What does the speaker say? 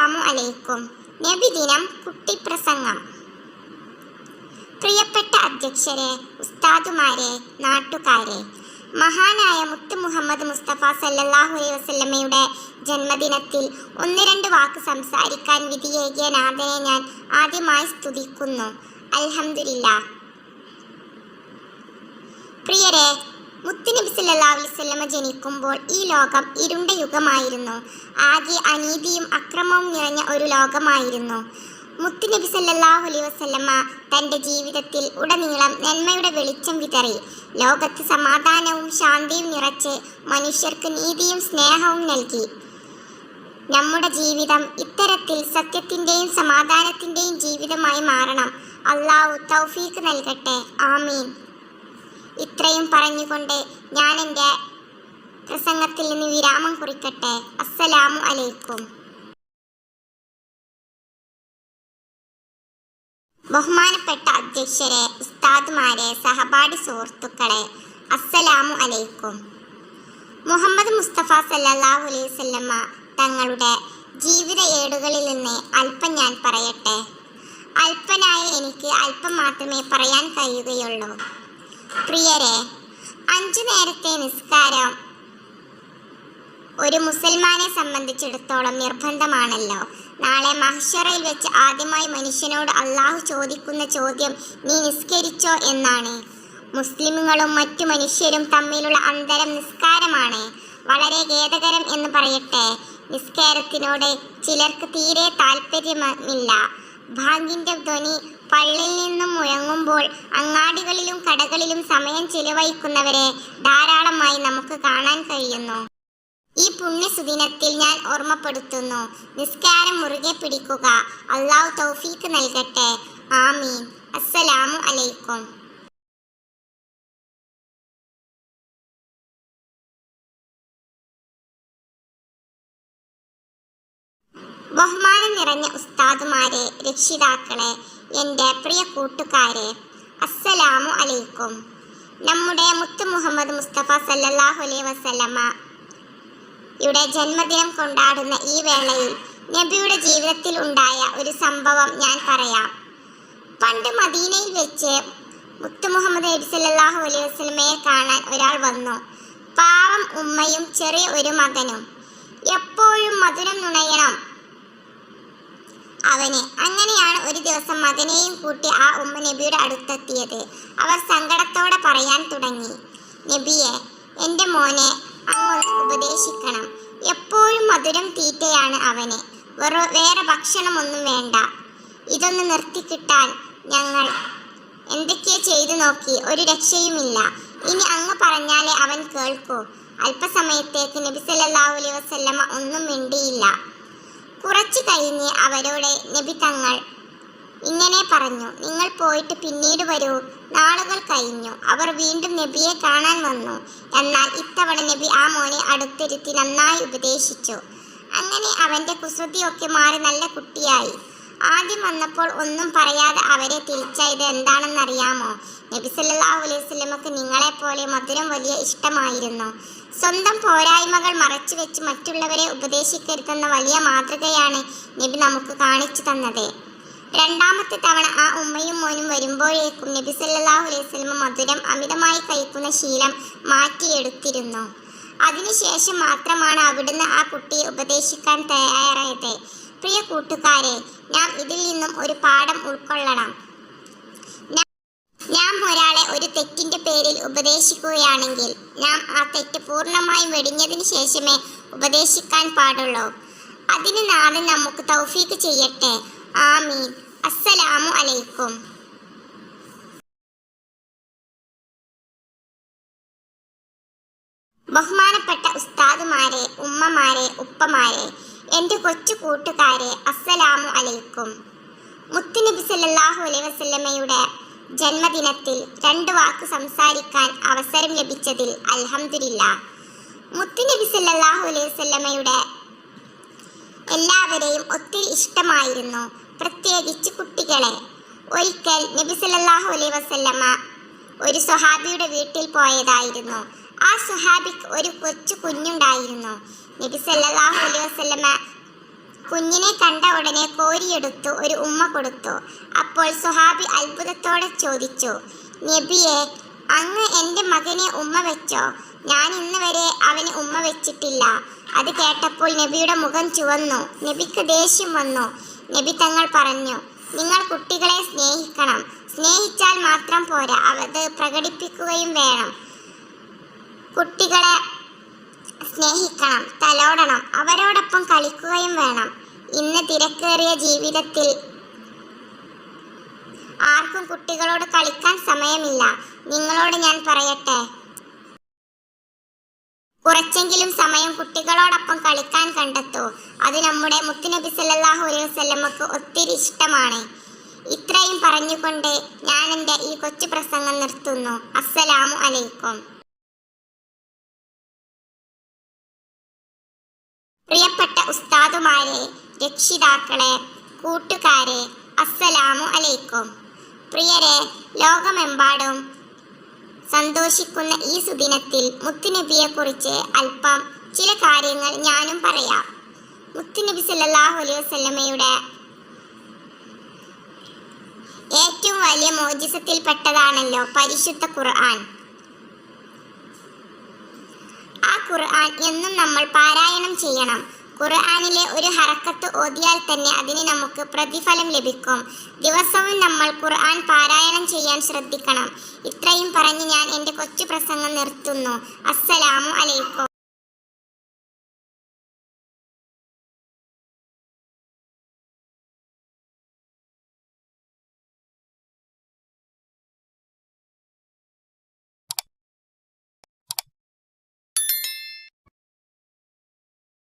അസ്സലാമു അലൈക്കും. നബിദിനം കുട്ടിപ്രസംഗം. പ്രിയപ്പെട്ട അധ്യക്ഷരെ, ഉസ്താദുമാരെ, നാട്ടുകാരെ, മഹാനായ മുത്ത് മുഹമ്മദ് മുസ്തഫ സല്ലല്ലാഹു അലൈഹി വസല്ലമയുടെ ജന്മദിനത്തിൽ ഒന്ന് രണ്ട് വാക്ക് സംസാരിക്കാൻ വിധിയേകിയ നാഥനെ ഞാൻ ആദ്യമായി സ്തുതിക്കുന്നു. അൽഹംദുലില്ലാഹ്. പ്രിയരെ, മുത്തുനബി സല്ലല്ലാഹു അലൈഹി വസല്ലമ ജനിക്കുമ്പോൾ ഈ ലോകം ഇരുണ്ട യുഗമായിരുന്നു. ആകെ അനീതിയും അക്രമവും നിറഞ്ഞ ഒരു ലോകമായിരുന്നു. മുത്തുനബി സല്ലല്ലാഹു അലൈഹി വസല്ലമ തൻ്റെ ജീവിതത്തിൽ ഉടനീളം നന്മയുടെ വെളിച്ചം വിതറി. ലോകത്ത് സമാധാനവും ശാന്തിയും നിറച്ച് മനുഷ്യർക്ക് നീതിയും സ്നേഹവും നൽകി. നമ്മുടെ ജീവിതം ഇത്തരത്തിൽ സത്യത്തിൻ്റെയും സമാധാനത്തിൻ്റെയും ജീവിതമായി മാറണം. അള്ളാഹു തൗഫീഖ് നൽകട്ടെ. ആമീൻ. ഇത്രയും പറഞ്ഞുകൊണ്ട് ഞാൻ എൻ്റെ പ്രസംഗത്തിൽ നിന്ന് വിരാമം കുറിക്കട്ടെ. അസ്സലാമു അലൈക്കും. ബഹുമാനപ്പെട്ട അധ്യക്ഷരെ, ഉസ്താദുമാരെ, സഹപാഠി സുഹൃത്തുക്കളെ, അസ്സലാമു അലൈക്കും. മുഹമ്മദ് മുസ്തഫ സല്ലല്ലാഹു അലൈഹി വസല്ലമ തങ്ങളുടെ ജീവിത ഏടുകളിൽ നിന്ന് അല്പം ഞാൻ പറയട്ടെ. അല്പനായ എനിക്ക് അല്പം മാത്രമേ പറയാൻ കഴിയുകയുള്ളൂ. പ്രിയരെ, 5 നേരത്തെ നിസ്കാരം ഒരു മുസൽമാനെ സംബന്ധിച്ചിടത്തോളം നിർബന്ധമാണല്ലോ. നാളെ മഹ്ശറയിൽ വെച്ച് ആദ്യമായി മനുഷ്യനോട് അള്ളാഹു ചോദിക്കുന്ന ചോദ്യം നീ നിസ്കരിച്ചോ എന്നാണ്. മുസ്ലിമുകളും മറ്റു മനുഷ്യരും തമ്മിലുള്ള അന്തരം നിസ്കാരമാണ്. വളരെ ഖേദകരം എന്ന് പറയട്ടെ, നിസ്കാരത്തിനോട് ചിലർക്ക് തീരെ താല്പര്യമില്ല. ബാങ്കിൻ്റെ ധ്വനി പള്ളിയിൽ നിന്നും മുഴങ്ങുമ്പോൾ അങ്ങാടികളിലും കടകളിലും സമയം ചിലവഴിക്കുന്നവരെ ധാരാളമായി നമുക്ക് കാണാൻ കഴിയുന്നു. ഈ പുണ്യസുദിനത്തിൽ ഞാൻ ഓർമ്മപ്പെടുത്തുന്നു, നിസ്കാരം മുറുകെ പിടിക്കുക. അള്ളാഹു തൗഫീഖ് നൽകട്ടെ. ആമീൻ. അസ്സലാമു അലൈക്കും. ബഹുമാനം നിറഞ്ഞ ഉസ്താദുമാരെ, രക്ഷിതാക്കളെ, എൻ്റെ പ്രിയ കൂട്ടുകാരെ, അസ്സലാമു അലൈക്കും. നമ്മുടെ മുത്ത് മുഹമ്മദ് മുസ്തഫ സല്ലല്ലാഹു അലൈഹി വസല്ലമ യുടെ ജന്മദിനം കൊണ്ടാടുന്ന ഈ വേളയിൽ നബിയുടെ ജീവിതത്തിൽ ഉണ്ടായ ഒരു സംഭവം ഞാൻ പറയാം. പണ്ട് മദീനയിൽ വെച്ച് മുത്ത് മുഹമ്മദ് നബി സല്ലല്ലാഹു അലൈഹി വസല്ലമയെ കാണാൻ ഒരാൾ വന്നു. പാവം ഉമ്മയും ചെറിയ ഒരു മകനും. എപ്പോഴും മധുരം നുണയണം അവന്. അങ്ങനെയാണ് ഒരു ദിവസം മകനെയും കൂട്ടി ആ ഉമ്മ നബിയുടെ അടുത്തെത്തിയത്. അവർ സങ്കടത്തോടെ പറയാൻ തുടങ്ങി, നബിയെ, എൻ്റെ മോനെ അങ്ങൊന്ന് ഉപദേശിക്കണം. എപ്പോഴും മധുരം തീറ്റയാണ് അവന്. വേറെ ഭക്ഷണമൊന്നും വേണ്ട. ഇതൊന്ന് നിർത്തിക്കിട്ടാൻ ഞങ്ങൾ എന്തൊക്കെ ചെയ്തു നോക്കി, ഒരു രക്ഷയുമില്ല. ഇനി അങ്ങ് പറഞ്ഞാലേ അവൻ കേൾക്കൂ. അല്പസമയത്തേക്ക് നബി സല്ലല്ലാഹു അലൈഹി വസല്ലമ ഒന്നും മിണ്ടിയില്ല. കുറച്ചു കഴിഞ്ഞ് അവരോട് നബി തങ്ങൾ ഇങ്ങനെ പറഞ്ഞു, നിങ്ങൾ പോയിട്ട് പിന്നീട് വരൂ. നാളുകൾ കഴിഞ്ഞു. അവർ വീണ്ടും നബിയെ കാണാൻ വന്നു. എന്നാൽ ഇത്തവണ നബി ആ മോനെ അടുത്തിരുത്തി നന്നായി ഉപദേശിച്ചു. അങ്ങനെ അവൻ്റെ കുസൃതിയൊക്കെ മാറി നല്ല കുട്ടിയായി. ആദ്യം വന്നപ്പോൾ ഒന്നും പറയാതെ അവരെ തിരിച്ചത് എന്താണെന്നറിയാമോ? നബി സല്ലല്ലാഹു അലൈഹി വസല്ലമക്ക് നിങ്ങളെപ്പോലെ മധുരം വലിയ ഇഷ്ടമായിരുന്നു. സ്വന്തം പോരായ്മകൾ മറച്ചു വെച്ച് മറ്റുള്ളവരെ ഉപദേശിക്കരുതെന്ന വലിയ മാതൃകയാണ് നബി നമുക്ക് കാണിച്ചു തന്നത്. രണ്ടാമത്തെ തവണ ആ ഉമ്മയും മോനും വരുമ്പോഴേക്കും നബി സല്ലല്ലാഹു അലൈഹി വസല്ലമ മധുരം അമിതമായി കഴിക്കുന്ന ശീലം മാറ്റിയെടുത്തിരുന്നു. അതിനുശേഷം മാത്രമാണ് അവിടുന്ന് ആ കുട്ടിയെ ഉപദേശിക്കാൻ തയ്യാറായത്. പ്രിയ കൂട്ടുകാരെ, നാം ഇതിൽ നിന്നും ഒരു പാഠം ഉൾക്കൊള്ളണം. നാം ഒരാളെ ഒരു തെറ്റിൻ്റെ പേരിൽ ഉപദേശിക്കുകയാണെങ്കിൽ നാം ആ തെറ്റ് പൂർണ്ണമായും വെടിഞ്ഞതിന് ശേഷമേ ഉപദേശിക്കാൻ പാടുള്ളൂ. അതിന് നാളെ നമുക്ക് തൗഫീഖ് ചെയ്യട്ടെ. ആമീൻ. അസ്സലാമു അലൈക്കും. ബഹുമാനപ്പെട്ട ഉസ്താദുമാരെ, ഉമ്മമാരെ, ഉപ്പമാരെ, എൻ്റെ കൊച്ചു കൂട്ടുകാരെ, അസ്സലാമു അലൈക്കും. മുത്തുനബി സല്ലല്ലാഹു അലൈഹി വസല്ലമയുടെ ജന്മദിനത്തിൽ 2 വാക്ക് സംസാരിക്കാൻ അവസരം ലഭിച്ചതിൽ അൽഹംദുലില്ലാഹ്. മുത്തുനബി സല്ലല്ലാഹു അലൈഹി വസല്ലമയുടെ എല്ലാവരെയും ഒത്തിരി ഇഷ്ടമായിരുന്നു, പ്രത്യേകിച്ച് കുട്ടികളെ. ഒരിക്കൽ നബി സല്ലല്ലാഹു അലൈഹി വസല്ലമ ഒരു സ്വഹാബിയുടെ വീട്ടിൽ പോയതായിരുന്നു. ആ സ്വഹാബിക്ക് ഒരു കൊച്ചു കുഞ്ഞുണ്ടായിരുന്നു. നബി സല്ലല്ലാഹു അലൈഹി വസല്ലമ കുഞ്ഞിനെ കണ്ട ഉടനെ കോരിയെടുത്തു ഒരു ഉമ്മ കൊടുത്തു. അപ്പോൾ സ്വഹാബി അത്ഭുതത്തോടെ ചോദിച്ചു, നബിയെ, അങ്ങ് എൻ്റെ മകനെ ഉമ്മ വെച്ചോ? ഞാൻ ഇന്ന് വരെ അവന് ഉമ്മ വെച്ചിട്ടില്ല. അത് കേട്ടപ്പോൾ നബിയുടെ മുഖം ചുവന്നു. നബിക്ക് ദേഷ്യം വന്നു. നബി തങ്ങൾ പറഞ്ഞു, നിങ്ങൾ കുട്ടികളെ സ്നേഹിക്കണം. സ്നേഹിച്ചാൽ മാത്രം പോരാ, അത് പ്രകടിപ്പിക്കുകയും വേണം. കുട്ടികളെ സ്നേഹിക്കണം, തലോടണം, അവരോടൊപ്പം കളിക്കുകയും വേണം. ഇന്ന് തിരക്കേറിയ ജീവിതത്തിൽ ആർക്കും കുട്ടികളോട് കളിക്കാൻ സമയമില്ല. നിങ്ങളോട് ഞാൻ പറയട്ടെ, കുറച്ചെങ്കിലും സമയം കുട്ടികളോടൊപ്പം കളിക്കാൻ കണ്ടെത്തൂ. അത് നമ്മുടെ മുത്തുനബി സല്ലല്ലാഹു അലൈഹി വസല്ലമക്ക് ഒത്തിരി ഇഷ്ടമാണ്. ഇത്രയും പറഞ്ഞുകൊണ്ട് ഞാൻ എൻ്റെ ഈ കൊച്ചു പ്രസംഗം നിർത്തുന്നു. അസ്സലാമു അലൈക്കും. പ്രിയപ്പെട്ട ഉസ്താദുമാരെ, രക്ഷിതാക്കളെ, കൂട്ടുകാരെ, അസ്സലാമു അലൈക്കും. പ്രിയരെ, ലോകമെമ്പാടും സന്തോഷിക്കുന്ന ഈ സുദിനത്തിൽ മുത്തുനബിയെക്കുറിച്ച് അല്പം ചില കാര്യങ്ങൾ ഞാനും പറയാം. മുത്തുനബി സല്ലല്ലാഹു അലൈഹി വസല്ലമയുടെ ഏറ്റവും വലിയ മോജിസത്തിൽപ്പെട്ടതാണല്ലോ പരിശുദ്ധ ഖുർആൻ. ആ ഖുർആൻ എന്നും നമ്മൾ പാരായണം ചെയ്യണം. ഖുർആനിലെ ഒരു ഹറക്കത്ത് ഓതിയാൽ തന്നെ അതിന് നമുക്ക് പ്രതിഫലം ലഭിക്കും. ദിവസവും നമ്മൾ ഖുർആൻ പാരായണം ചെയ്യാൻ ശ്രദ്ധിക്കണം. ഇത്രയും പറഞ്ഞ് ഞാൻ എൻ്റെ കൊച്ചു പ്രസംഗം നിർത്തുന്നു. അസ്സലാമു അലൈക്കും.